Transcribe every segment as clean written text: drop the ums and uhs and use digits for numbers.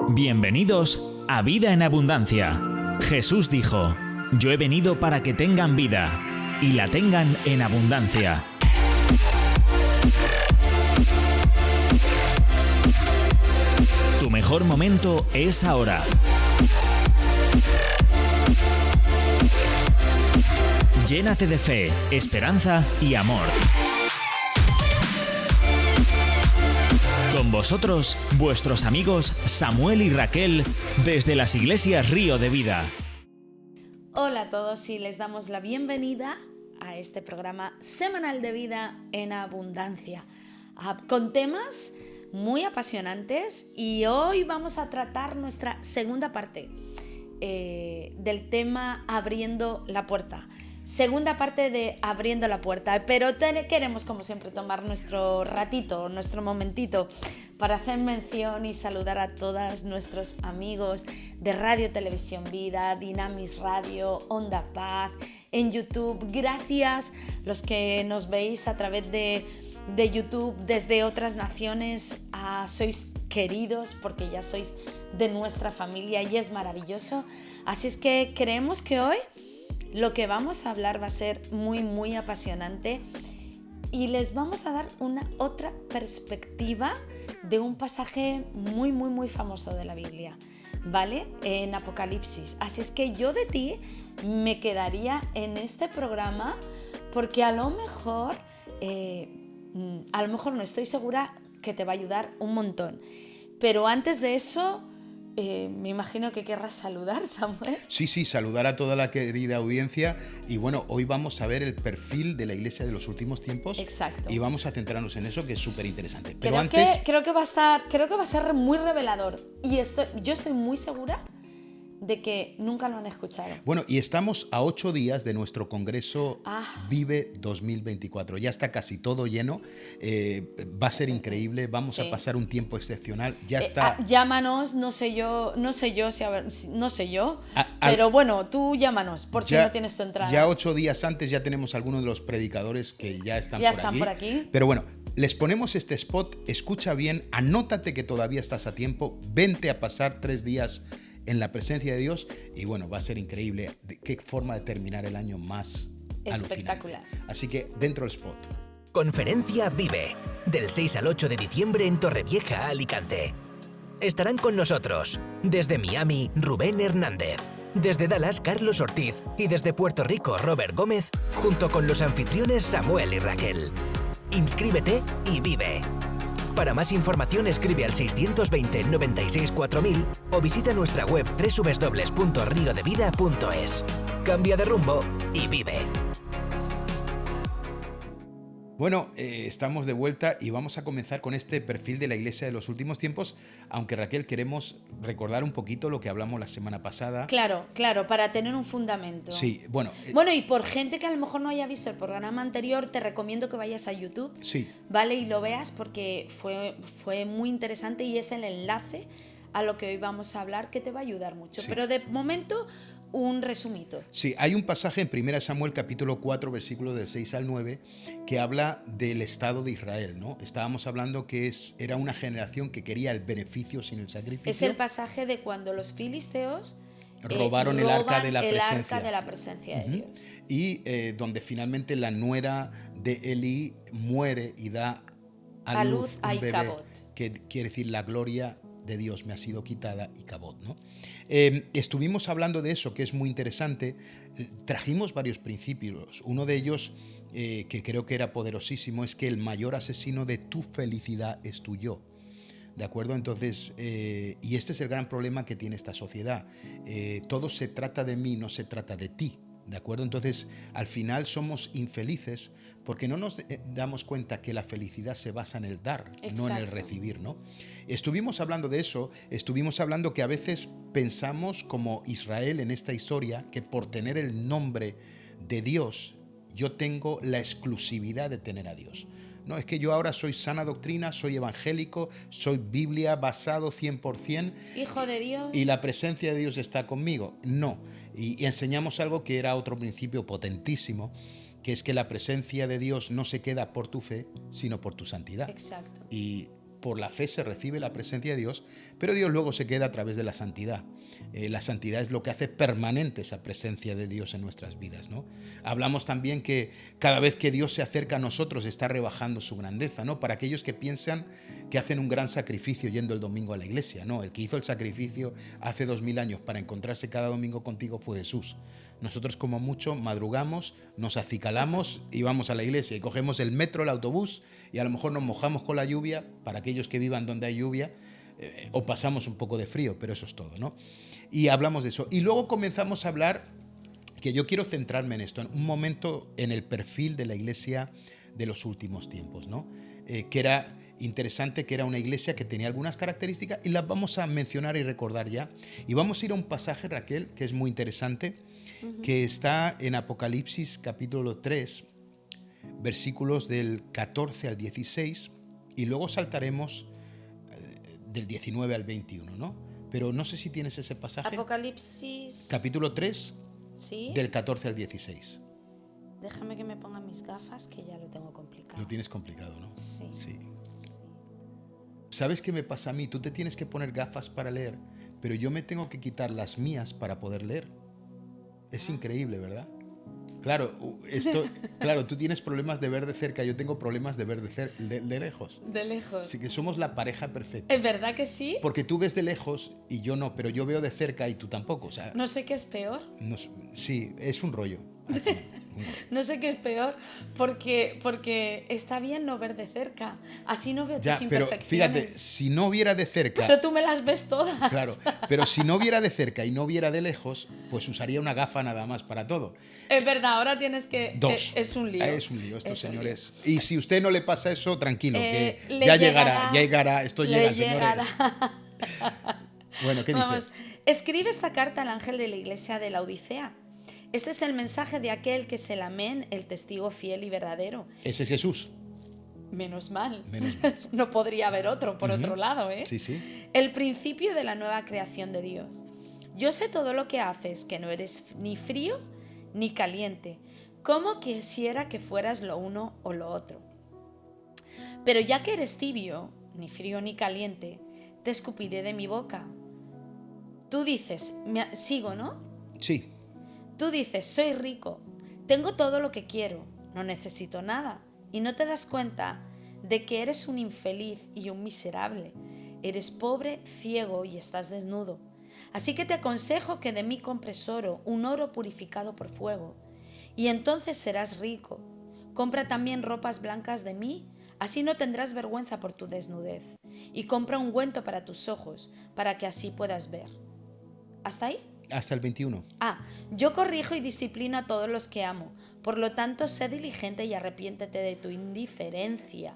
Bienvenidos a Vida en Abundancia. Jesús dijo: yo he venido para que tengan vida y la tengan en abundancia. Tu mejor momento es ahora. Llénate de fe, esperanza y amor. Con vosotros, vuestros amigos Samuel y Raquel, desde las iglesias Río de Vida. Hola a todos y les damos la bienvenida a este programa semanal de Vida en Abundancia, con temas muy apasionantes, y hoy vamos a tratar nuestra segunda parte del tema Abriendo la Puerta. Segunda parte de Abriendo la Puerta, pero queremos, como siempre, tomar nuestro ratito, nuestro momentito para hacer mención y saludar a todos nuestros amigos de Radio Televisión Vida, Dinamis Radio, Onda Paz, en YouTube. Gracias los que nos veis a través de YouTube desde otras naciones. Sois queridos porque ya sois de nuestra familia y es maravilloso. Así es que creemos que hoy lo que vamos a hablar va a ser muy, muy apasionante y les vamos a dar otra perspectiva de un pasaje muy, muy, muy famoso de la Biblia, ¿vale? En Apocalipsis. Así es que yo de ti me quedaría en este programa porque a lo mejor no estoy segura que te va a ayudar un montón. Pero antes de eso, me imagino que querrás saludar, Samuel. Sí, saludar a toda la querida audiencia. Y bueno, hoy vamos a ver el perfil de la Iglesia de los últimos tiempos. Exacto. Y vamos a centrarnos en eso, que es súper interesante. Creo que va a ser muy revelador. Y yo estoy muy segura de que nunca lo han escuchado. Bueno, y estamos a 8 días de nuestro Congreso Vive 2024. Ya está casi todo lleno. Va a ser increíble. Vamos a pasar un tiempo excepcional. Ya está. Llámanos, pero bueno, tú llámanos por si no tienes tu entrada. Ya 8 días antes ya tenemos algunos de los predicadores que ya están por aquí. Pero bueno, les ponemos este spot. Escucha bien, anótate que todavía estás a tiempo. Vente a pasar 3 días en la presencia de Dios y bueno, va a ser increíble. Qué forma de terminar el año más espectacular. Alucinante. Así que dentro del spot. Conferencia Vive, del 6 al 8 de diciembre en Torrevieja, Alicante. Estarán con nosotros, desde Miami, Rubén Hernández, desde Dallas, Carlos Ortiz, y desde Puerto Rico, Robert Gómez, junto con los anfitriones Samuel y Raquel. Inscríbete y vive. Para más información escribe al 620 96 4000 o visita nuestra web www.riodevida.es. Cambia de rumbo y vive. Bueno, estamos de vuelta y vamos a comenzar con este perfil de la Iglesia de los últimos tiempos, aunque Raquel queremos recordar un poquito lo que hablamos la semana pasada. Claro, para tener un fundamento. Sí, bueno. Y por gente que a lo mejor no haya visto el programa anterior, te recomiendo que vayas a YouTube, sí, ¿vale? Y lo veas porque fue muy interesante y es el enlace a lo que hoy vamos a hablar que te va a ayudar mucho. Sí. Pero de momento, un resumito. Sí, hay un pasaje en 1 Samuel capítulo 4, versículos del 6 al 9, que habla del Estado de Israel, ¿no? Estábamos hablando que era una generación que quería el beneficio sin el sacrificio. Es el pasaje de cuando los filisteos robaron el arca de la presencia de Dios. Y donde finalmente la nuera de Elí muere y da a luz un bebé, Icabod, que quiere decir la gloria de Dios me ha sido quitada, Icabod, ¿no? Estuvimos hablando de eso, que es muy interesante. Trajimos varios principios. Uno de ellos, que creo que era poderosísimo, es que el mayor asesino de tu felicidad es tu yo. ¿De acuerdo? Entonces, y este es el gran problema que tiene esta sociedad. Todo se trata de mí, no se trata de ti. ¿De acuerdo? Entonces, al final somos infelices porque no nos damos cuenta que la felicidad se basa en el dar, exacto, no en el recibir, ¿no? Estuvimos hablando de eso, estuvimos hablando que a veces pensamos como Israel en esta historia, que por tener el nombre de Dios, yo tengo la exclusividad de tener a Dios. No, es que yo ahora soy sana doctrina, soy evangélico, soy Biblia basado 100%. Hijo de Dios. Y la presencia de Dios está conmigo. No. Y enseñamos algo que era otro principio potentísimo, que es que la presencia de Dios no se queda por tu fe, sino por tu santidad. Exacto. Y por la fe se recibe la presencia de Dios, pero Dios luego se queda a través de la santidad. La santidad es lo que hace permanente esa presencia de Dios en nuestras vidas, ¿no? Hablamos también que cada vez que Dios se acerca a nosotros está rebajando su grandeza, ¿no? Para aquellos que piensan que hacen un gran sacrificio yendo el domingo a la iglesia, ¿no? El que hizo el sacrificio hace 2000 años para encontrarse cada domingo contigo fue Jesús. Nosotros como mucho madrugamos, nos acicalamos y vamos a la iglesia y cogemos el metro, el autobús y a lo mejor nos mojamos con la lluvia, para aquellos que vivan donde hay lluvia, o pasamos un poco de frío, pero eso es todo, ¿no? Y hablamos de eso. Y luego comenzamos a hablar, que yo quiero centrarme en esto, en un momento en el perfil de la iglesia de los últimos tiempos, ¿no? Que era interesante, que era una iglesia que tenía algunas características y las vamos a mencionar y recordar ya. Y vamos a ir a un pasaje, Raquel, que es muy interesante, que está en Apocalipsis capítulo 3, versículos del 14 al 16, y luego saltaremos del 19 al 21, ¿no? Pero no sé si tienes ese pasaje. Apocalipsis... Capítulo 3, ¿sí? Del 14 al 16. Déjame que me ponga mis gafas, que ya lo tengo complicado. Lo tienes complicado, ¿no? Sí. ¿Sabes qué me pasa a mí? Tú te tienes que poner gafas para leer, pero yo me tengo que quitar las mías para poder leer. Es increíble, ¿verdad? Claro, tú tienes problemas de ver de cerca, yo tengo problemas de ver de lejos. De lejos. Así que somos la pareja perfecta. ¿Es verdad que sí? Porque tú ves de lejos y yo no, pero yo veo de cerca y tú tampoco. O sea, No sé qué es peor. Sí, es un rollo. No sé qué es peor, porque está bien no ver de cerca. Así no veo Ya, tus pero imperfecciones. fíjate, si no viera de cerca... Pero tú me las ves todas. Claro, pero si no viera de cerca y no viera de lejos, pues usaría una gafa nada más para todo. Es verdad, ahora tienes que... Dos. Es un lío. Es un lío, estos Es un señores. Y si usted no le pasa eso, tranquilo, que le ya llegará, esto llega, señores. Bueno, ¿qué dice? Vamos, escribe esta carta al ángel de la iglesia de la Odisea. Este es el mensaje de aquel que es el amén, el testigo fiel y verdadero. Ese es Jesús. Menos mal. Menos mal. No podría haber otro, por otro lado, ¿eh? Sí, sí. El principio de la nueva creación de Dios. Yo sé todo lo que haces, que no eres ni frío ni caliente. Como quisiera que fueras lo uno o lo otro. Pero ya que eres tibio, ni frío ni caliente, te escupiré de mi boca. Tú dices, sigo, ¿no? Sí. Tú dices, soy rico, tengo todo lo que quiero, no necesito nada. Y no te das cuenta de que eres un infeliz y un miserable. Eres pobre, ciego y estás desnudo. Así que te aconsejo que de mí compres oro, un oro purificado por fuego. Y entonces serás rico. Compra también ropas blancas de mí, así no tendrás vergüenza por tu desnudez. Y compra un ungüento para tus ojos, para que así puedas ver. ¿Hasta ahí? Hasta el 21. Yo corrijo y disciplino a todos los que amo. Por lo tanto, sé diligente y arrepiéntete de tu indiferencia.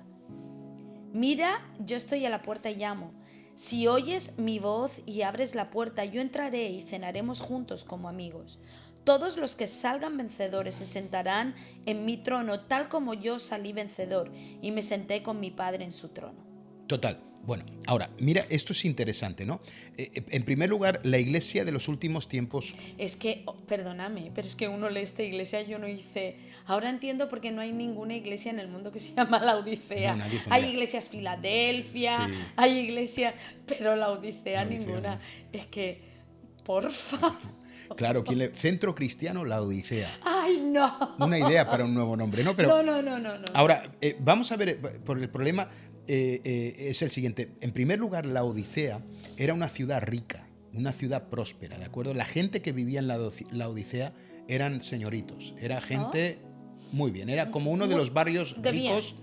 Mira, yo estoy a la puerta y llamo. Si oyes mi voz y abres la puerta, yo entraré y cenaremos juntos como amigos. Todos los que salgan vencedores se sentarán en mi trono, tal como yo salí vencedor y me senté con mi Padre en su trono. Total. Bueno, ahora, mira, esto es interesante, ¿no? En primer lugar, la iglesia de los últimos tiempos... Es que, perdóname, pero es que uno lee esta iglesia, yo no hice... Ahora entiendo por qué no hay ninguna iglesia en el mundo que se llama la Odisea. No, hay iglesias Filadelfia, sí. hay iglesias... Pero la Odisea, La Odisea ninguna. no. Es que, por favor... Claro, Centro Cristiano La Odisea. ¡Ay, no! Una idea para un nuevo nombre, ¿no? Pero No. ahora, vamos a ver, porque el problema es el siguiente. En primer lugar, la Odisea era una ciudad rica, una ciudad próspera, ¿de acuerdo? La gente que vivía en la Odisea eran señoritos, era gente muy bien, era como uno de los barrios ricos.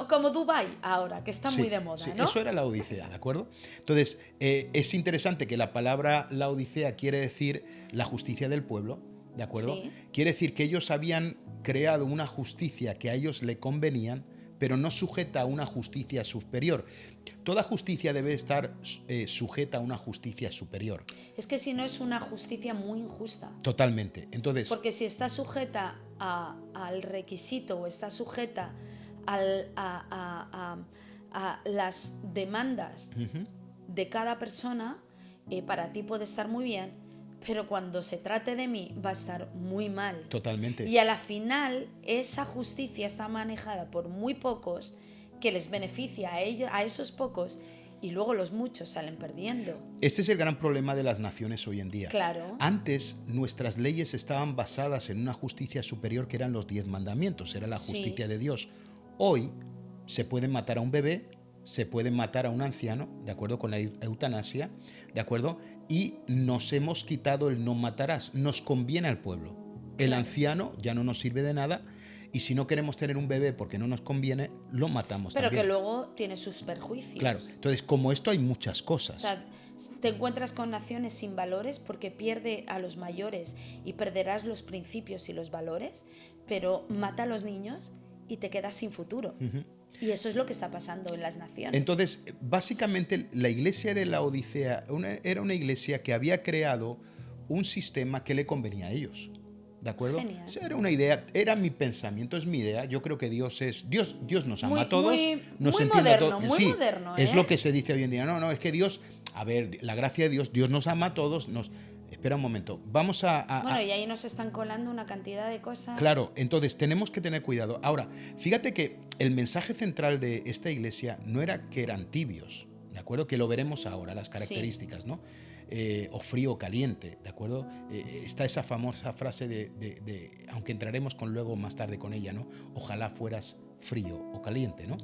Como Dubái ahora, que está muy de moda, sí, ¿no? Eso era la Odisea, ¿de acuerdo? Entonces, es interesante que la palabra la Odisea quiere decir la justicia del pueblo, ¿de acuerdo? Sí. Quiere decir que ellos habían creado una justicia que a ellos le convenían, pero no sujeta a una justicia superior. Toda justicia debe estar sujeta a una justicia superior. Es que si no es una justicia muy injusta. Totalmente. Entonces, porque si está sujeta al requisito o está sujeta a las demandas de cada persona, para ti puede estar muy bien, pero cuando se trate de mí va a estar muy mal. Totalmente. Y a la final esa justicia está manejada por muy pocos que les beneficia a ellos, a esos pocos, y luego los muchos salen perdiendo. Este es el gran problema de las naciones hoy en día. Claro. Antes nuestras leyes estaban basadas en una justicia superior que eran los 10 mandamientos, era la justicia de Dios. Hoy se puede matar a un bebé, se puede matar a un anciano, de acuerdo con la eutanasia, de acuerdo, y nos hemos quitado el no matarás. Nos conviene al pueblo. El anciano ya no nos sirve de nada. Y si no queremos tener un bebé porque no nos conviene, lo matamos Pero también. que luego tiene sus perjuicios. Claro, entonces como esto hay muchas cosas. O sea, te encuentras con naciones sin valores porque pierde a los mayores y perderás los principios y los valores, pero mata a los niños y te quedas sin futuro. Y eso es lo que está pasando en las naciones. Entonces, básicamente la iglesia de la Odisea era una iglesia que había creado un sistema que le convenía a ellos. ¿De acuerdo? Genial. O sea, era una idea, era mi pensamiento, es mi idea. Yo creo que Dios nos ama a todos, nos muy entiende moderno, a todos. muy Sí, moderno, es lo que se dice hoy en día. No, es que Dios, a ver, la gracia de Dios, Dios nos ama a todos. Espera un momento, vamos Bueno, y ahí nos están colando una cantidad de cosas. Claro, entonces tenemos que tener cuidado. Ahora, fíjate que el mensaje central de esta iglesia no era que eran tibios, ¿de acuerdo? Que lo veremos ahora, las características, ¿no? O frío o caliente, ¿de acuerdo? Está esa famosa frase de aunque entraremos luego más tarde con ella, ¿no? Ojalá fueras frío o caliente, ¿no?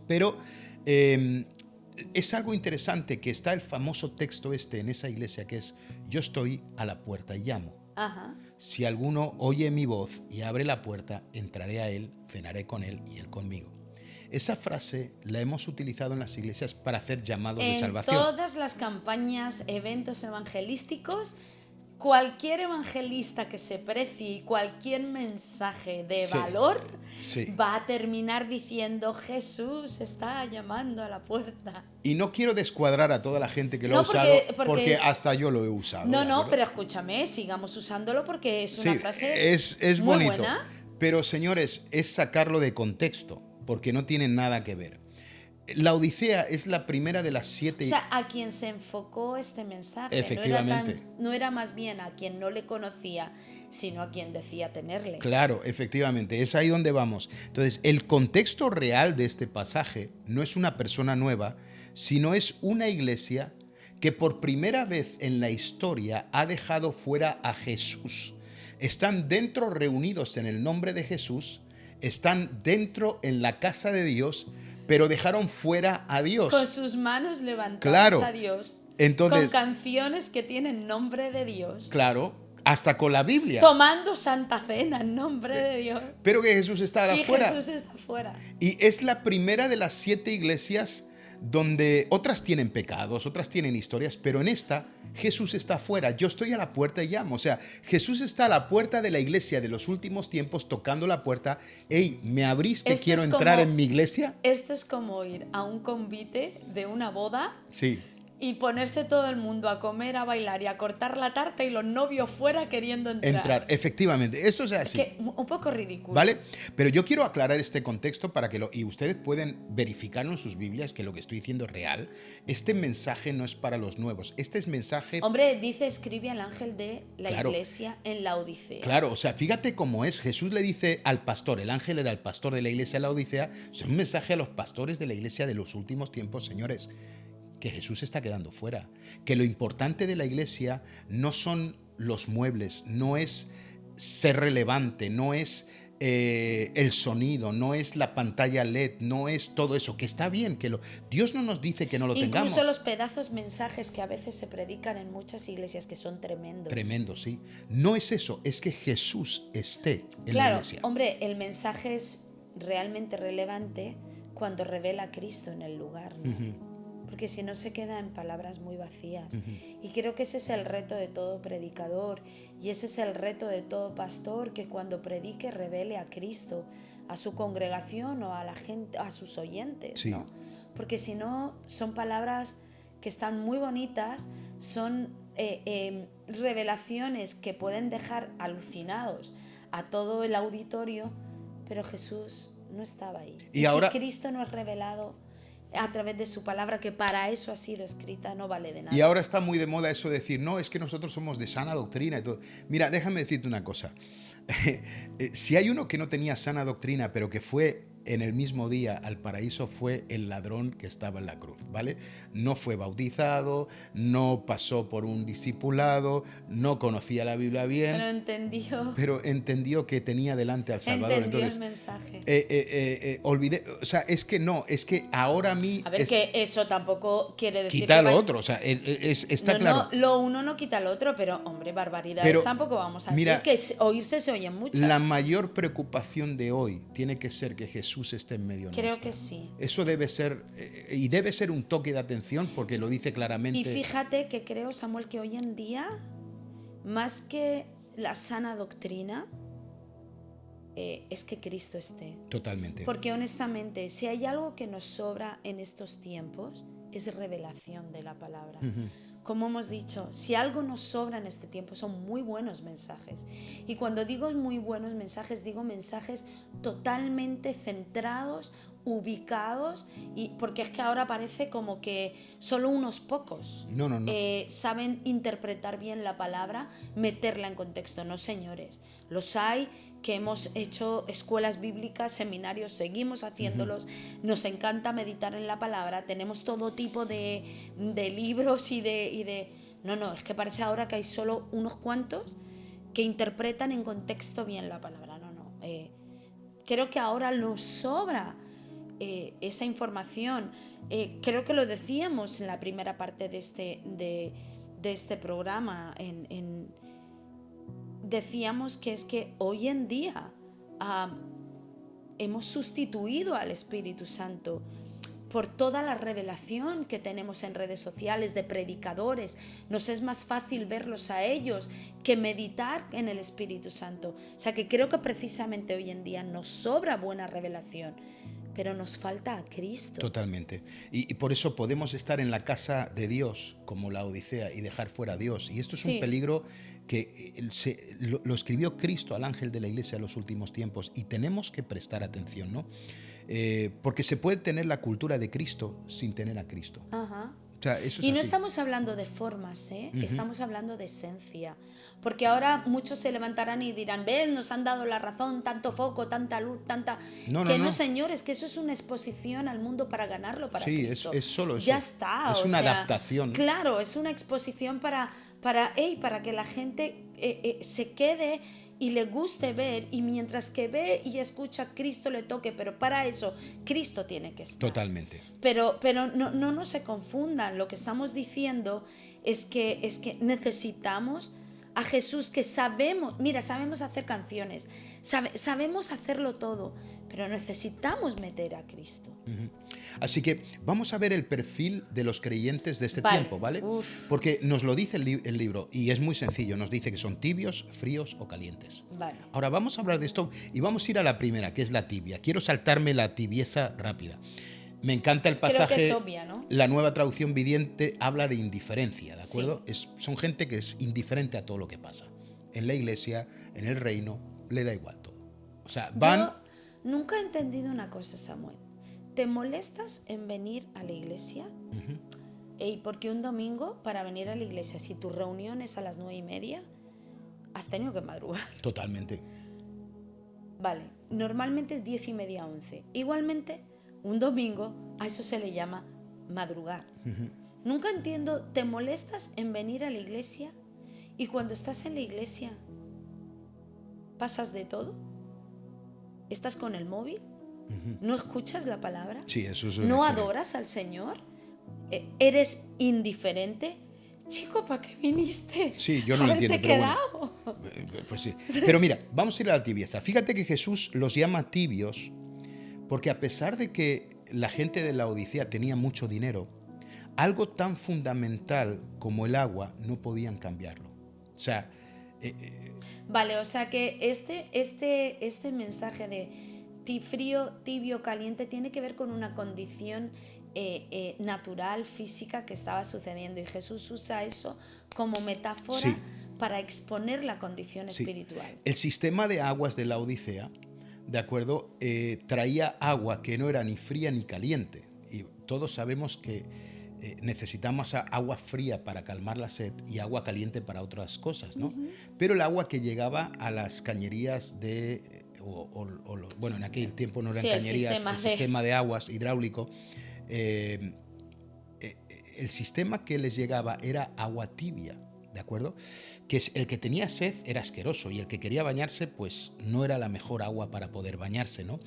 Pero es algo interesante que está el famoso texto en esa iglesia que es: yo estoy a la puerta y llamo. Ajá. Si alguno oye mi voz y abre la puerta, entraré a él, cenaré con él y él conmigo. Esa frase la hemos utilizado en las iglesias para hacer llamados de salvación. En todas las campañas, eventos evangelísticos, cualquier evangelista que se precie y cualquier mensaje de valor va a terminar diciendo: Jesús está llamando a la puerta. Y no quiero descuadrar a toda la gente que lo ha usado, porque hasta yo lo he usado. No, pero escúchame, sigamos usándolo porque es una frase es muy bonito. buena. Pero, señores, es sacarlo de contexto, porque no tiene nada que ver. La Odisea es la primera de las 7... O sea, a quien se enfocó este mensaje. Efectivamente. No era más bien a quien no le conocía, sino a quien decía tenerle. Claro, efectivamente, es ahí donde vamos. Entonces, el contexto real de este pasaje no es una persona nueva, sino es una iglesia que por primera vez en la historia ha dejado fuera a Jesús. Están dentro reunidos en el nombre de Jesús, están dentro en la casa de Dios, pero dejaron fuera a Dios. Con sus manos levantadas a Dios. Entonces, con canciones que tienen nombre de Dios. Claro, hasta con la Biblia. Tomando Santa Cena en nombre de Dios. Pero que Jesús está afuera. Jesús está fuera. Y es la primera de las 7 iglesias donde otras tienen pecados, otras tienen historias, pero en esta Jesús está afuera. Yo estoy a la puerta y llamo. O sea, Jesús está a la puerta de la iglesia de los últimos tiempos, tocando la puerta. Hey, ¿me abrís que quiero entrar en mi iglesia? Esto es como ir a un convite de una boda. Sí. Y ponerse todo el mundo a comer, a bailar y a cortar la tarta y los novios fuera queriendo entrar. Efectivamente. Esto es así. Que un poco ridículo. ¿Vale? Pero yo quiero aclarar este contexto para que y ustedes pueden verificarlo en sus Biblias que lo que estoy diciendo es real. Este mensaje no es para los nuevos. Este es mensaje... Hombre, escribe al ángel de la iglesia en la Odisea. Claro, o sea, fíjate cómo es. Jesús le dice al pastor, el ángel era el pastor de la iglesia de la Odisea. Es un mensaje a los pastores de la iglesia de los últimos tiempos, señores, que Jesús se está quedando fuera, que lo importante de la iglesia no son los muebles, no es ser relevante, no es el sonido, no es la pantalla LED, no es todo eso, que está bien, Dios no nos dice que no lo tengamos. Incluso los pedazos mensajes que a veces se predican en muchas iglesias que son tremendos. Tremendos, sí. No es eso, es que Jesús esté en la iglesia. Claro, hombre, el mensaje es realmente relevante cuando revela a Cristo en el lugar, ¿no? Porque si no se queda en palabras muy vacías. Y creo que ese es el reto de todo predicador y ese es el reto de todo pastor, que cuando predique revele a Cristo a su congregación o a la gente, a sus oyentes, ¿no? Porque si no, son palabras que están muy bonitas, son revelaciones que pueden dejar alucinados a todo el auditorio, pero Jesús no estaba ahí. Y ahora, si Cristo no es revelado a través de su palabra, que para eso ha sido escrita, no vale de nada. Y ahora está muy de moda eso de decir, no, es que nosotros somos de sana doctrina y todo. Mira, déjame decirte una cosa. Si hay uno que no tenía sana doctrina, pero que fue en el mismo día al paraíso fue el ladrón que estaba en la cruz, ¿vale? No fue bautizado, no pasó por un discipulado, no conocía la Biblia bien, pero entendió que tenía delante al Salvador. Entendió Entonces, el mensaje. olvidé, o sea, es que ahora a mí... A ver, que eso tampoco quiere decir quita que lo otro, o sea, está claro. No, lo uno no quita lo otro, pero, hombre, barbaridades Pero, tampoco vamos a decir, mira, que oírse se oyen muchas. La mayor preocupación de hoy tiene que ser que Jesús esté en medio nuestro. Creo que sí. Eso debe ser, y debe ser un toque de atención porque lo dice claramente. Y fíjate que creo, Samuel, que hoy en día, más que la sana doctrina, es que Cristo esté. Totalmente. Porque honestamente, si hay algo que nos sobra en estos tiempos, es revelación de la palabra. Como hemos dicho, si algo nos sobra en este tiempo son muy buenos mensajes. Y cuando digo muy buenos mensajes, digo mensajes totalmente centrados, ubicados, y porque es que ahora parece como que solo unos pocos No. saben interpretar bien la palabra, meterla en contexto. No, señores, los hay que hemos hecho escuelas bíblicas, seminarios, seguimos haciéndolos, nos encanta meditar en la palabra, tenemos todo tipo de libros y de... No, es que parece ahora que hay solo unos cuantos que interpretan en contexto bien la palabra. Creo que ahora nos sobra esa información. Creo que lo decíamos en la primera parte de este programa, decíamos que es que hoy en día hemos sustituido al Espíritu Santo por toda la revelación que tenemos en redes sociales de predicadores. Nos es más fácil verlos a ellos que meditar en el Espíritu Santo. O sea que creo que precisamente hoy en día nos sobra buena revelación, pero nos falta a Cristo. Totalmente. Y por eso podemos estar en la casa de Dios, como la Odisea, y dejar fuera a Dios. Y esto es un peligro que lo escribió Cristo al ángel de la iglesia en los últimos tiempos, y tenemos que prestar atención, ¿no? Porque se puede tener la cultura de Cristo sin tener a Cristo. Ajá. O sea, eso es y no así. Estamos hablando de formas, estamos hablando de esencia. Porque ahora muchos se levantarán y dirán, ¿ves? Nos han dado la razón, tanto foco, tanta luz, tanta... No, señores, que eso es una exposición al mundo para ganarlo para Cristo. Sí, es solo eso. Ya está. Es una adaptación. Claro, es una exposición para que la gente se quede y le guste ver, y mientras que ve y escucha, Cristo le toque, pero para eso Cristo tiene que estar. Totalmente. Pero no se confundan, lo que estamos diciendo es que necesitamos a Jesús, que sabemos hacer canciones, sabemos hacerlo todo, pero necesitamos meter a Cristo. Así que vamos a ver el perfil de los creyentes de este tiempo, ¿vale? Porque nos lo dice el libro, y es muy sencillo, nos dice que son tibios, fríos o calientes. Vale. Ahora vamos a hablar de esto y vamos a ir a la primera, que es la tibia. Quiero saltarme la tibieza rápida. Me encanta el pasaje. Creo que es obvia, ¿no? La Nueva Traducción Viviente habla de indiferencia, ¿de acuerdo? Sí. Son gente que es indiferente a todo lo que pasa. En la iglesia, en el reino, le da igual todo. O sea, van... Yo nunca he entendido una cosa, Samuel. ¿Te molestas en venir a la iglesia? ¿Y por qué un domingo para venir a la iglesia, si tu reunión es a las 9:30, has tenido que madrugar? Totalmente. Vale, normalmente es 10:30, 11. Igualmente, un domingo, a eso se le llama madrugar. Nunca entiendo, ¿te molestas en venir a la iglesia? Y cuando estás en la iglesia, ¿pasas de todo? ¿Estás con el móvil? ¿No escuchas la palabra? Sí, eso es ¿No adoras al Señor? ¿Eres indiferente? Chico, ¿para qué viniste? Sí, yo no lo entiendo, pero bueno. Pues sí. Pero mira, vamos a ir a la tibieza. Fíjate que Jesús los llama tibios porque, a pesar de que la gente de la Odisea tenía mucho dinero, algo tan fundamental como el agua no podían cambiarlo. O sea... Vale, o sea que este mensaje de frío, tibio, caliente tiene que ver con una condición natural, física que estaba sucediendo, y Jesús usa eso como metáfora para exponer la condición espiritual. El sistema de aguas de la Odisea, ¿de acuerdo? Traía agua que no era ni fría ni caliente, y todos sabemos que necesitamos agua fría para calmar la sed y agua caliente para otras cosas, ¿no? Pero el agua que llegaba a las cañerías de bueno, en aquel tiempo no eran Sí, cañerías, el sistema de aguas hidráulico, el sistema que les llegaba era agua tibia, ¿de acuerdo? Que es, el que tenía sed era asqueroso y el que quería bañarse, pues no era la mejor agua para poder bañarse, ¿no?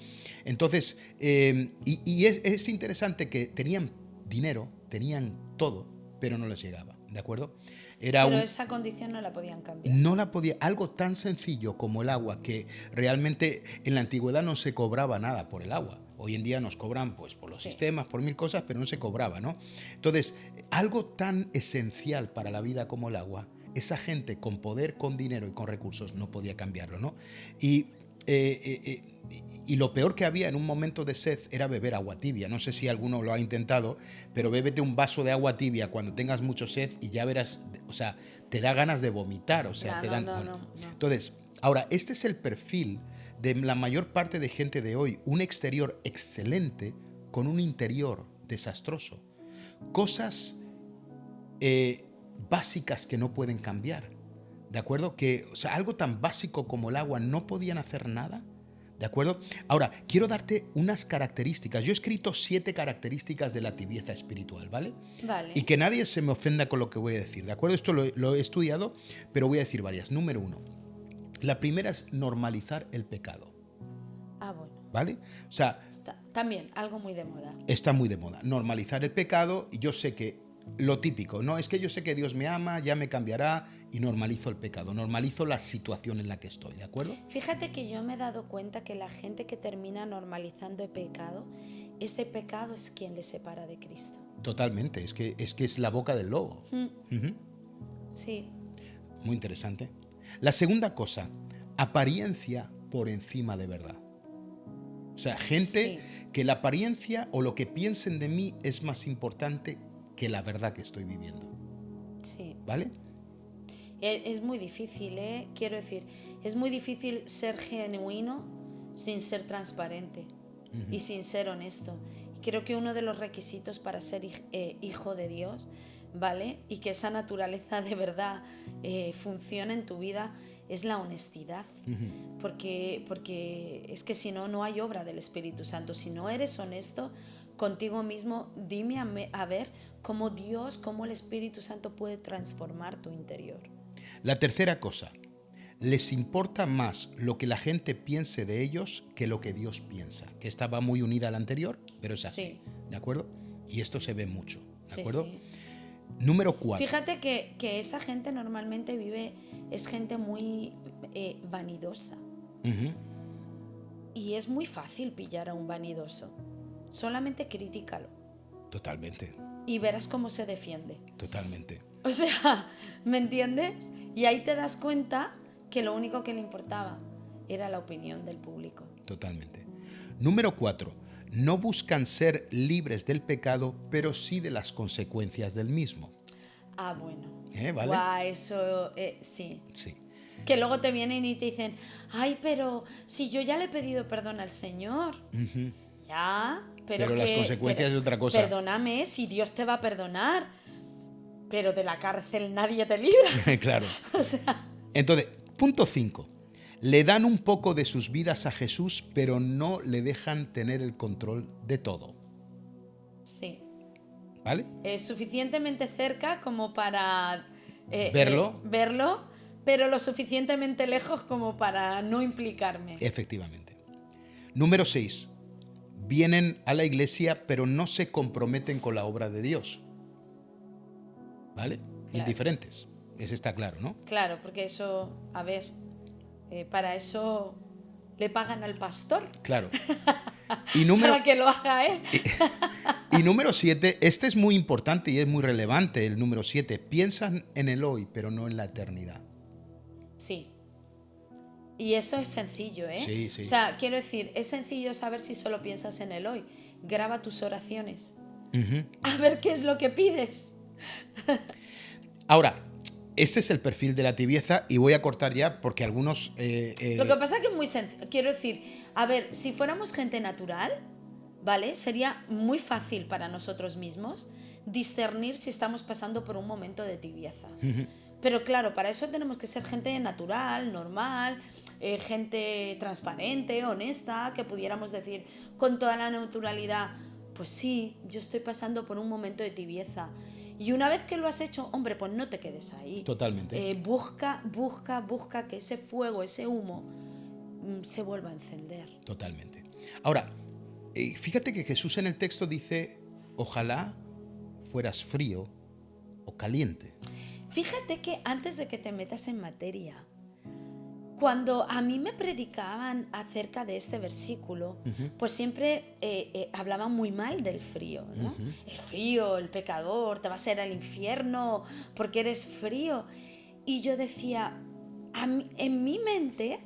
Entonces, es interesante que tenían dinero, tenían todo, pero no les llegaba, ¿de acuerdo? Pero esa condición no la podían cambiar. No la podía. Algo tan sencillo como el agua, que realmente en la antigüedad no se cobraba nada por el agua. Hoy en día nos cobran pues por los sistemas, por mil cosas, pero no se cobraba, ¿no? Entonces, algo tan esencial para la vida como el agua, esa gente con poder, con dinero y con recursos no podía cambiarlo, ¿no? Y lo peor que había en un momento de sed era beber agua tibia. No sé si alguno lo ha intentado, pero bébete un vaso de agua tibia cuando tengas mucho sed y ya verás, o sea, te da ganas de vomitar, o sea, No. Entonces, ahora, este es el perfil de la mayor parte de gente de hoy, un exterior excelente con un interior desastroso. Cosas básicas que no pueden cambiar. ¿De acuerdo? Que, o sea, algo tan básico como el agua no podían hacer nada. ¿De acuerdo? Ahora, quiero darte unas características. Yo he escrito 7 características de la tibieza espiritual, ¿vale? Vale. Y que nadie se me ofenda con lo que voy a decir, ¿de acuerdo? Esto lo he estudiado, pero voy a decir varias. Número 1. La primera es normalizar el pecado. Bueno. ¿Vale? O sea... También, algo muy de moda. Está muy de moda. Normalizar el pecado, y yo sé que lo típico, no, es que yo sé que Dios me ama, ya me cambiará, y normalizo el pecado, normalizo la situación en la que estoy, ¿de acuerdo? Fíjate que yo me he dado cuenta que la gente que termina normalizando el pecado, ese pecado es quien le separa de Cristo. Totalmente, es que es la boca del lobo. Sí. Muy interesante. La segunda cosa, apariencia por encima de verdad. O sea, gente que la apariencia o lo que piensen de mí es más importante que la verdad que estoy viviendo. Sí. ¿Vale? Es muy difícil, ¿eh? Quiero decir, es muy difícil ser genuino sin ser transparente y sin ser honesto. Y creo que uno de los requisitos para ser hijo de Dios, ¿vale? Y que esa naturaleza de verdad funcione en tu vida es la honestidad. Porque es que si no, no hay obra del Espíritu Santo. Si no eres honesto contigo mismo, dime a ver cómo Dios, cómo el Espíritu Santo puede transformar tu interior. La tercera cosa, les importa más lo que la gente piense de ellos que lo que Dios piensa, que esta va muy unida a la anterior, pero es así, ¿de acuerdo? Y esto se ve mucho, ¿de acuerdo? Sí. Número 4. Fíjate que esa gente normalmente es gente muy vanidosa. Y es muy fácil pillar a un vanidoso. Solamente críticalo. Totalmente. Y verás cómo se defiende. Totalmente. O sea, ¿me entiendes? Y ahí te das cuenta que lo único que le importaba era la opinión del público. Totalmente. Número 4. No buscan ser libres del pecado, pero sí de las consecuencias del mismo. Bueno. ¿Vale? Guau, eso, sí. Sí. Que luego te vienen y te dicen, ay, pero si yo ya le he pedido perdón al Señor. Ya, pero las consecuencias es otra cosa. Perdóname, si Dios te va a perdonar, pero de la cárcel nadie te libra. Claro. O sea. Entonces, punto 5. Le dan un poco de sus vidas a Jesús, pero no le dejan tener el control de todo. Sí. ¿Vale? Es suficientemente cerca como para verlo, pero lo suficientemente lejos como para no implicarme. Efectivamente. Número 6. Vienen a la iglesia, pero no se comprometen con la obra de Dios. ¿Vale? Claro. Indiferentes. Eso está claro, ¿no? Claro, porque eso, a ver, para eso le pagan al pastor. Claro. Para que lo haga él. Y número 7, este es muy importante y es muy relevante, el número 7. Piensan en el hoy, pero no en la eternidad. Sí. Y eso es sencillo, ¿eh? Sí, sí. O sea, quiero decir, es sencillo saber si solo piensas en el hoy. Graba tus oraciones. A ver qué es lo que pides. Ahora, este es el perfil de la tibieza y voy a cortar ya porque algunos... Lo que pasa es que es muy sencillo. Quiero decir, a ver, si fuéramos gente natural, ¿vale? Sería muy fácil para nosotros mismos discernir si estamos pasando por un momento de tibieza. Pero claro, para eso tenemos que ser gente natural, normal, gente transparente, honesta, que pudiéramos decir con toda la naturalidad, pues sí, yo estoy pasando por un momento de tibieza. Y una vez que lo has hecho, hombre, pues no te quedes ahí. Totalmente. Busca que ese fuego, ese humo, se vuelva a encender. Totalmente. Ahora, fíjate que Jesús en el texto dice, ojalá fueras frío o caliente. Fíjate que antes de que te metas en materia, cuando a mí me predicaban acerca de este versículo, pues siempre hablaban muy mal del frío, ¿no? El frío, el pecador, te vas a ir al infierno porque eres frío. Y yo decía, en mi mente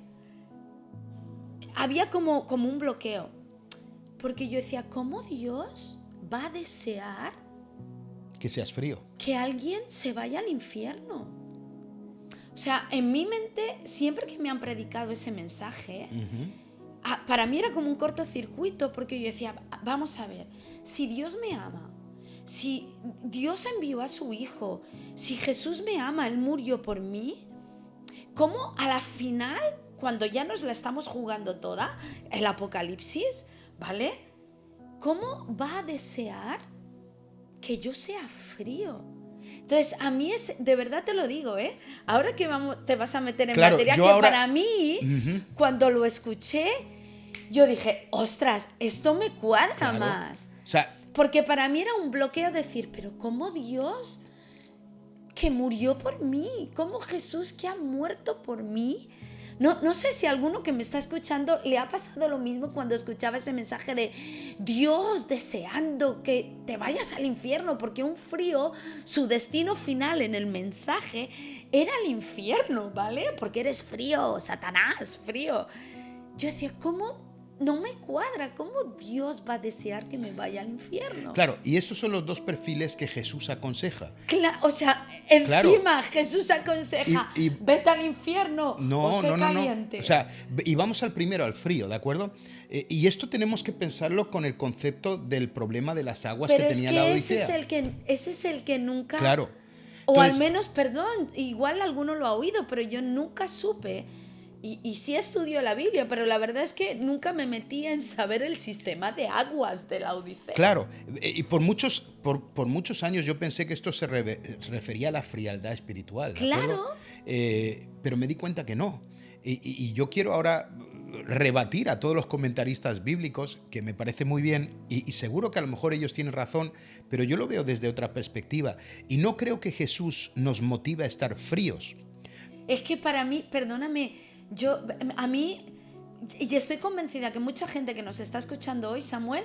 había como un bloqueo, porque yo decía, ¿cómo Dios va a desear que seas frío? Que alguien se vaya al infierno. O sea, en mi mente, siempre que me han predicado ese mensaje, para mí era como un cortocircuito, porque yo decía, vamos a ver, si Dios me ama, si Dios envió a su Hijo, si Jesús me ama, Él murió por mí, ¿cómo a la final, cuando ya nos la estamos jugando toda, el apocalipsis, ¿vale? ¿Cómo va a desear que yo sea frío? Entonces, a mí de verdad te lo digo, ahora que te vas a meter en materia, que ahora, para mí, cuando lo escuché, yo dije, ostras, esto me cuadra más. O sea, porque para mí era un bloqueo decir, pero ¿cómo Dios que murió por mí? ¿Cómo Jesús que ha muerto por mí? No sé si a alguno que me está escuchando le ha pasado lo mismo cuando escuchaba ese mensaje de Dios deseando que te vayas al infierno, porque un frío, su destino final en el mensaje era el infierno, ¿vale? Porque eres frío, Satanás, frío. Yo decía, ¿cómo no me cuadra? ¿Cómo Dios va a desear que me vaya al infierno? Claro, y esos son los dos perfiles que Jesús aconseja. O sea, encima Jesús aconseja, vete al infierno o sé caliente. No. O sea, y vamos al primero, al frío, ¿de acuerdo? Y esto tenemos que pensarlo con el concepto del problema de las aguas que tenía la Odisea. Ese es el que nunca... Claro. Entonces, o al menos, perdón, igual alguno lo ha oído, pero yo nunca supe... Y sí estudio la Biblia, pero la verdad es que nunca me metí en saber el sistema de aguas de la Odisea. Claro, y por muchos años yo pensé que esto se refería a la frialdad espiritual. Claro. Pero me di cuenta que no. Y yo quiero ahora rebatir a todos los comentaristas bíblicos, que me parece muy bien, y seguro que a lo mejor ellos tienen razón, pero yo lo veo desde otra perspectiva. Y no creo que Jesús nos motive a estar fríos. Es que para mí, perdóname... y estoy convencida que mucha gente que nos está escuchando hoy, Samuel,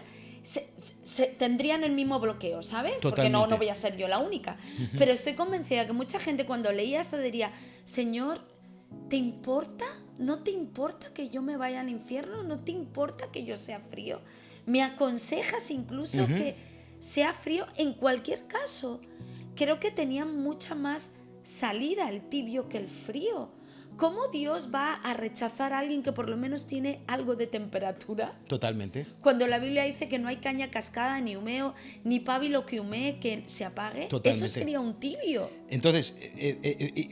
tendrían el mismo bloqueo, ¿sabes? Totalmente. Porque no voy a ser yo la única. Pero estoy convencida que mucha gente cuando leía esto diría, Señor, ¿te importa? ¿No te importa que yo me vaya al infierno? ¿No te importa que yo sea frío? ¿Me aconsejas incluso que sea frío? En cualquier caso, creo que tenía mucha más salida el tibio que el frío. ¿Cómo Dios va a rechazar a alguien que por lo menos tiene algo de temperatura? Totalmente. Cuando la Biblia dice que no hay caña cascada, ni humeo, ni pábilo que humee que se apague. Totalmente. Eso sería un tibio. Entonces,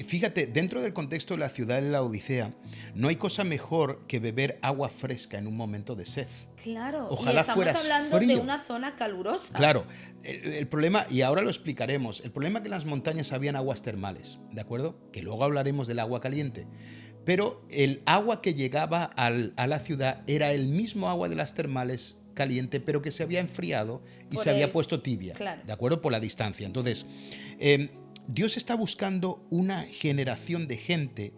fíjate, dentro del contexto de la ciudad de la Odisea, no hay cosa mejor que beber agua fresca en un momento de sed. Claro, Ojalá y estamos fueras hablando frío. de una zona calurosa. Claro, el problema, y ahora lo explicaremos, el problema es que en las montañas habían aguas termales, ¿de acuerdo? Que luego hablaremos del agua caliente. Pero el agua que llegaba a la ciudad era el mismo agua de las termales caliente, pero que se había enfriado y se había puesto tibia, claro. ¿De acuerdo? Por la distancia. Entonces, Dios está buscando una generación de gente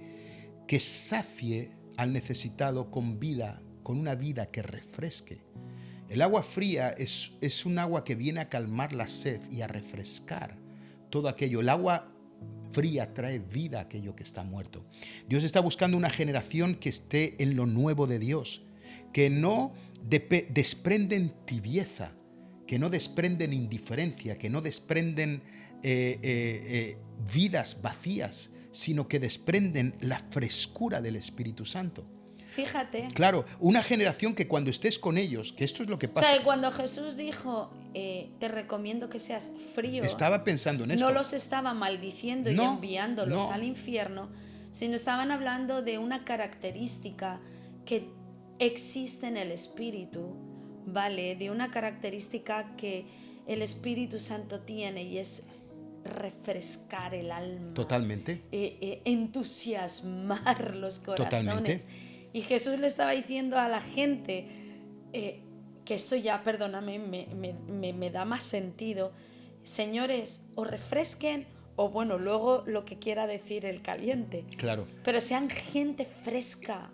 que sacie al necesitado con vida, con una vida que refresque. El agua fría es un agua que viene a calmar la sed y a refrescar todo aquello. El agua fría trae vida a aquello que está muerto. Dios está buscando una generación que esté en lo nuevo de Dios, que no desprenden tibieza, que no desprenden indiferencia, que no desprenden vidas vacías, sino que desprenden la frescura del Espíritu Santo. Fíjate. Claro, una generación que cuando estés con ellos, que esto es lo que pasa. O sea, que cuando Jesús dijo, te recomiendo que seas frío, Estaba pensando en esto. no los estaba maldiciendo y No, enviándolos no. al infierno, sino estaban hablando de una característica que existe en el Espíritu, ¿vale? De una característica que el Espíritu Santo tiene y es refrescar el alma. Totalmente. Entusiasmar los corazones. Totalmente. Y Jesús le estaba diciendo a la gente, que esto ya, perdóname, me da más sentido. Señores, o refresquen, o bueno, luego lo que quiera decir el caliente. Claro. Pero sean gente fresca,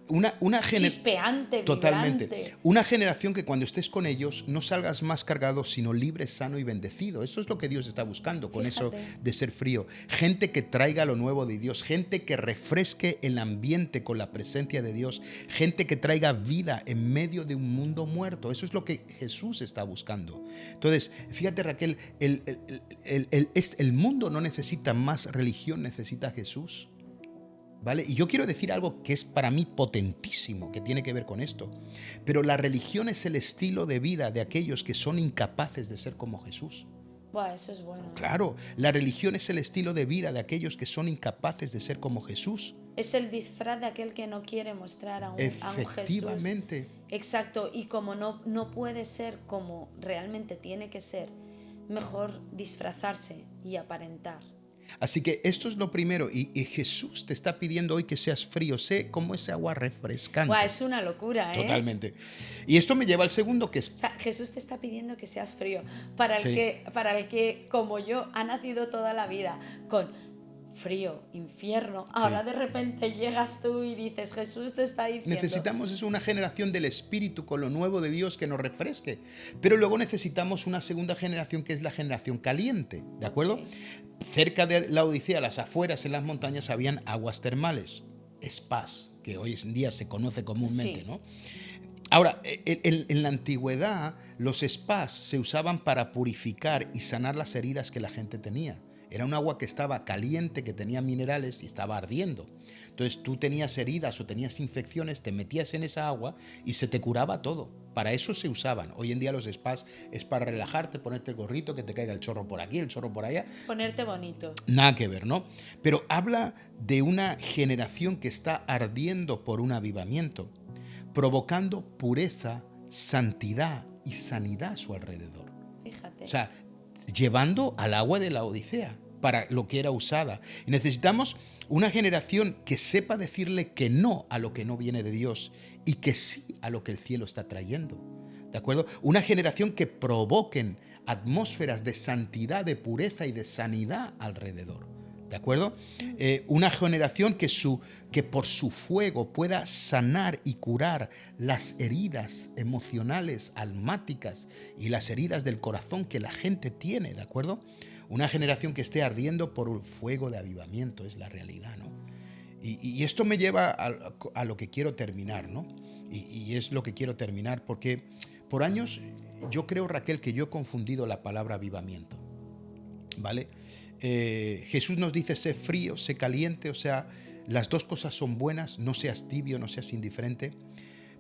Chispeante, totalmente. Vibrante. Una generación que cuando estés con ellos no salgas más cargado, sino libre, sano y bendecido. Eso es lo que Dios está buscando con Fíjate. eso de ser frío. Gente que traiga lo nuevo de Dios, gente que refresque el ambiente con la presencia de Dios, gente que traiga vida en medio de un mundo muerto. Eso es lo que Jesús está buscando. Entonces, fíjate, Raquel, el mundo no necesita más religión, necesita a Jesús. ¿Vale? Y yo quiero decir algo que es para mí potentísimo, que tiene que ver con esto. Pero la religión es el estilo de vida de aquellos que son incapaces de ser como Jesús. Buah, eso es bueno. Claro, la religión es el estilo de vida de aquellos que son incapaces de ser como Jesús. Es el disfraz de aquel que no quiere mostrar a un Jesús. Efectivamente. Exacto, y como no puede ser como realmente tiene que ser, mejor disfrazarse y aparentar. Así que esto es lo primero, y Jesús te está pidiendo hoy que seas frío, sé como ese agua refrescante. Buah, es una locura, ¿eh? Totalmente. Y esto me lleva al segundo, que es... O sea, Jesús te está pidiendo que seas frío, para el que, como yo, ha nacido toda la vida con frío, infierno. Ahora de repente llegas tú y dices, Jesús te está diciendo... Necesitamos eso, una generación del Espíritu con lo nuevo de Dios que nos refresque. Pero luego necesitamos una segunda generación que es la generación caliente, ¿de acuerdo? Okay. Cerca de la Odisea, a las afueras, en las montañas, habían aguas termales, spas, que hoy en día se conoce comúnmente, Sí. ¿no? Ahora, en la antigüedad, los spas se usaban para purificar y sanar las heridas que la gente tenía. Era un agua que estaba caliente, que tenía minerales y estaba ardiendo. Entonces tú tenías heridas o tenías infecciones, te metías en esa agua y se te curaba todo. Para eso se usaban. Hoy en día los spas es para relajarte, ponerte el gorrito, que te caiga el chorro por aquí, el chorro por allá. Ponerte bonito. Nada que ver, ¿no? Pero habla de una generación que está ardiendo por un avivamiento, provocando pureza, santidad y sanidad a su alrededor. Fíjate. O sea, llevando al agua de la Odisea para lo que era usada. Y necesitamos una generación que sepa decirle que no a lo que no viene de Dios y que sí a lo que el cielo está trayendo. ¿De acuerdo? Una generación que provoquen atmósferas de santidad, de pureza y de sanidad alrededor. ¿De acuerdo? Una generación que por su fuego pueda sanar y curar las heridas emocionales, almáticas y las heridas del corazón que la gente tiene, ¿de acuerdo? Una generación que esté ardiendo por un fuego de avivamiento, es la realidad, ¿no? Y esto me lleva a lo que quiero terminar, ¿no? Y es lo que quiero terminar porque por años yo creo, Raquel, que yo he confundido la palabra avivamiento, ¿vale? Jesús nos dice, sé frío, sé caliente, o sea, las dos cosas son buenas, no seas tibio, no seas indiferente,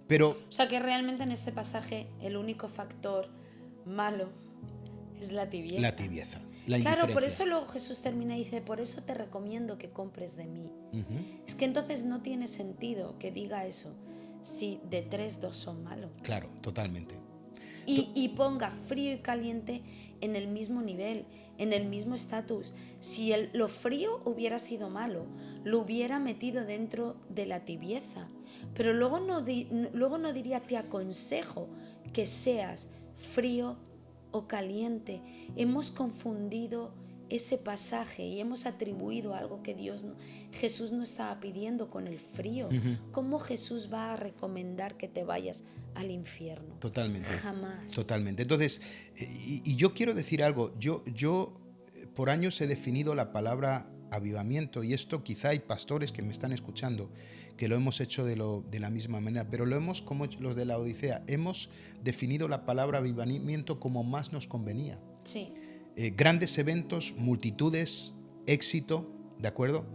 pero... O sea que realmente en este pasaje el único factor malo es la tibieza. La tibieza, la indiferencia. Claro, por eso luego Jesús termina y dice, por eso te recomiendo que compres de mí. Es que entonces no tiene sentido que diga eso si de 3, 2 son malos. Claro, totalmente. Y ponga frío y caliente en el mismo nivel, en el mismo estatus. Si lo frío hubiera sido malo, lo hubiera metido dentro de la tibieza. Pero luego no diría, te aconsejo que seas frío o caliente. Hemos confundido ese pasaje y hemos atribuido algo que Jesús no estaba pidiendo con el frío. ¿Cómo Jesús va a recomendar que te vayas al infierno? Totalmente. Jamás. Totalmente. Entonces, y yo quiero decir algo. Yo por años he definido la palabra avivamiento, y esto quizá hay pastores que me están escuchando que lo hemos hecho de la misma manera, pero lo hemos, como los de la Odisea, hemos definido la palabra avivamiento como más nos convenía. Sí. Grandes eventos, multitudes, éxito, ¿de acuerdo?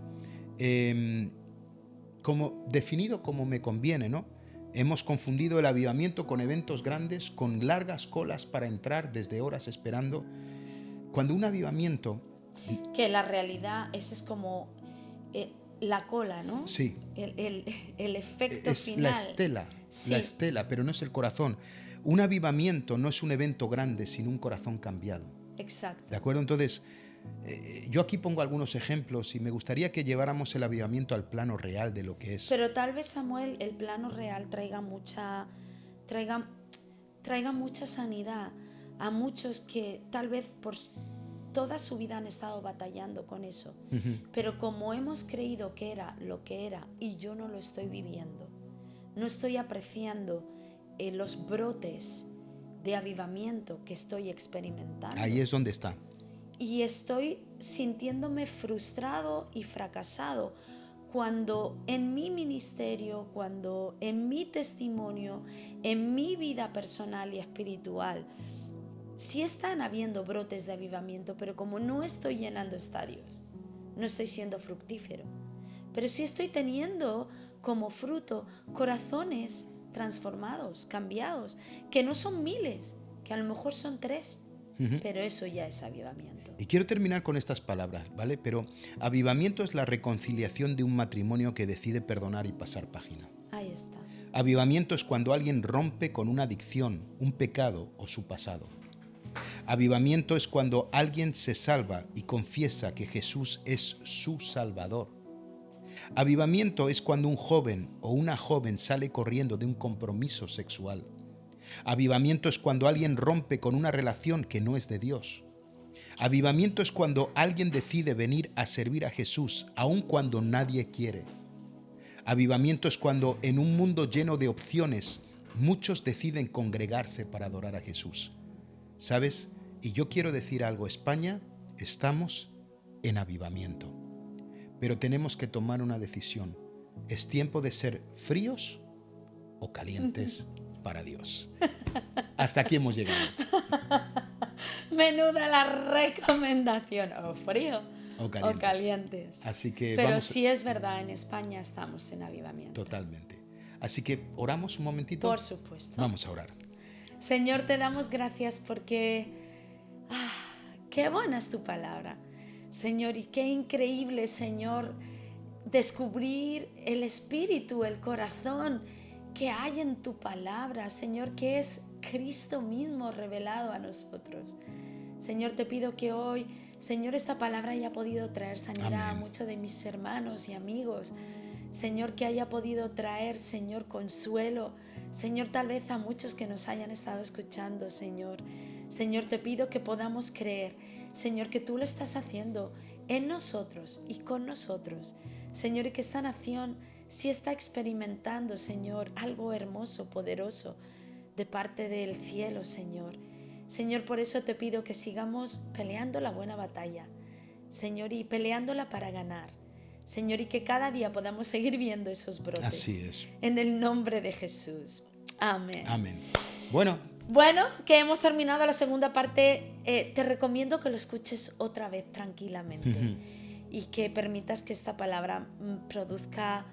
Como definido como me conviene, ¿no? Hemos confundido el avivamiento con eventos grandes, con largas colas para entrar desde horas esperando. Cuando un avivamiento... Que la realidad es como la cola, ¿no? Sí. El efecto es final. La estela, sí. La estela, pero no es el corazón. Un avivamiento no es un evento grande, sino un corazón cambiado. Exacto. ¿De acuerdo? Entonces, yo aquí pongo algunos ejemplos y me gustaría que lleváramos el avivamiento al plano real de lo que es. Pero tal vez, Samuel, el plano real traiga mucha sanidad a muchos que tal vez por toda su vida han estado batallando con eso. Pero como hemos creído que era lo que era y yo no lo estoy viviendo, no estoy apreciando los brotes de avivamiento que estoy experimentando. Ahí es donde está. Y estoy sintiéndome frustrado y fracasado cuando en mi ministerio, cuando en mi testimonio, en mi vida personal y espiritual, sí están habiendo brotes de avivamiento, pero como no estoy llenando estadios, no estoy siendo fructífero. Pero sí estoy teniendo como fruto corazones transformados, cambiados, que no son miles, que a lo mejor son 3, pero eso ya es avivamiento. Y quiero terminar con estas palabras, ¿vale? Pero avivamiento es la reconciliación de un matrimonio que decide perdonar y pasar página. Ahí está. Avivamiento es cuando alguien rompe con una adicción, un pecado o su pasado. Avivamiento es cuando alguien se salva y confiesa que Jesús es su Salvador. Avivamiento es cuando un joven o una joven sale corriendo de un compromiso sexual. Avivamiento es cuando alguien rompe con una relación que no es de Dios. Avivamiento es cuando alguien decide venir a servir a Jesús, aun cuando nadie quiere. Avivamiento es cuando en un mundo lleno de opciones, muchos deciden congregarse para adorar a Jesús. ¿Sabes? Y yo quiero decir algo, España, estamos en avivamiento. Pero tenemos que tomar una decisión. ¿Es tiempo de ser fríos o calientes para Dios? Hasta aquí hemos llegado. Menuda la recomendación. O frío o calientes. Así que pero sí es verdad, en España estamos en avivamiento. Totalmente. Así que oramos un momentito. Por supuesto. Vamos a orar. Señor, te damos gracias porque qué buena es tu palabra. Señor, y qué increíble, Señor, descubrir el espíritu, el corazón que hay en tu palabra, Señor, que es Cristo mismo revelado a nosotros. Señor, te pido que hoy, Señor, esta palabra haya podido traer sanidad a muchos de mis hermanos y amigos. Señor, que haya podido traer, Señor, consuelo. Señor, tal vez a muchos que nos hayan estado escuchando, Señor. Señor, te pido que podamos creer, Señor, que tú lo estás haciendo en nosotros y con nosotros. Señor, y que esta nación sí está experimentando, Señor, algo hermoso, poderoso de parte del cielo, Señor. Señor, por eso te pido que sigamos peleando la buena batalla, Señor, y peleándola para ganar. Señor, y que cada día podamos seguir viendo esos brotes. Así es. En el nombre de Jesús. Amén. Amén. Bueno, que hemos terminado la segunda parte. Te recomiendo que lo escuches otra vez tranquilamente y que permitas que esta palabra produzca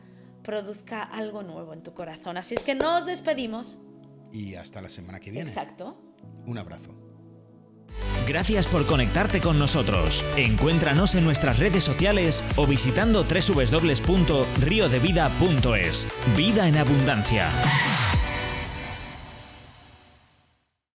algo nuevo en tu corazón. Así es que nos despedimos. Y hasta la semana que viene. Exacto. Un abrazo. Gracias por conectarte con nosotros. Encuéntranos en nuestras redes sociales o visitando www.riodevida.es. Vida en abundancia.